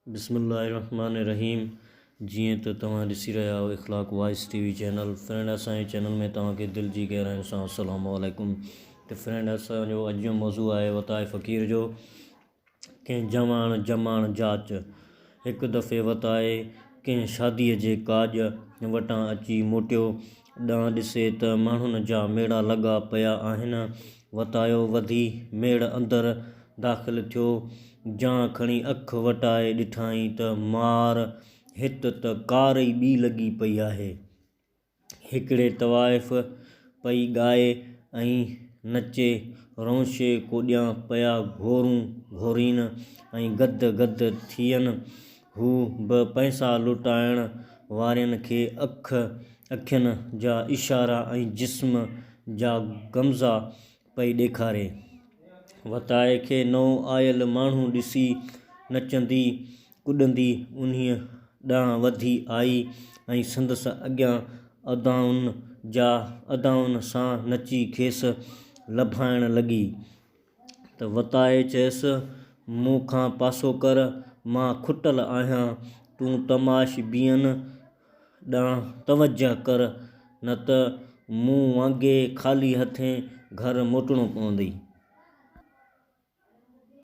बिस्मिल्लाहिर्रहमानिर्रहीम। जीअं त तव्हां ॾिसी रहिया आहियो इख़लाक़ वॉइस टीवी चैनल। फ्रेंड, असांजे चैनल में तव्हांखे दिलि जी गहराइयुनि सां अस्सलामु अलैकुम। त फ्रेंड, असांजो अॼु जो मौज़ू आहे वताए फ़क़ीर जो। कंहिं जवान जमाण जाच। हिकु दफ़े वताए कंहिं शादीअ जे काज वटां अची मोटियो। ॾांहुं ॾिसे त माण्हुनि जा मेड़ा लॻा पिया आहिनि। वतायो वधी मेड़ अंदरि दाख़िल थियो। जां खणी अखि वटाए ॾिठाई त मार हिते त कार ई ॿी लॻी पई आहे। हिकिड़े तवाइफ़ पई ॻाए ऐं नचे रौशे कोॾियां पिया घोरीन ऐं गद गद थियनि। हू बि पैसा लुटाइण वारनि खे अखियुनि जा इशारा ऐं जिस्म जा गम्ज़ा पई ॾेखारे। वताए खे नओं आयल माण्हू ॾिसी नचंदी कुॾंदी उन्हीअ ॾांहुं वधी आई ऐं संदसि अॻियां अदाउनि सां नची खेसि लभाइण लॻी। त वताए चयसि, मूं खां पासो कर, मां खुटल आहियां। तूं तमाशबीन ॾांहुं तवजह कर, न त मूं वांगुरु ख़ाली हथे घर मोटणो पवंदई।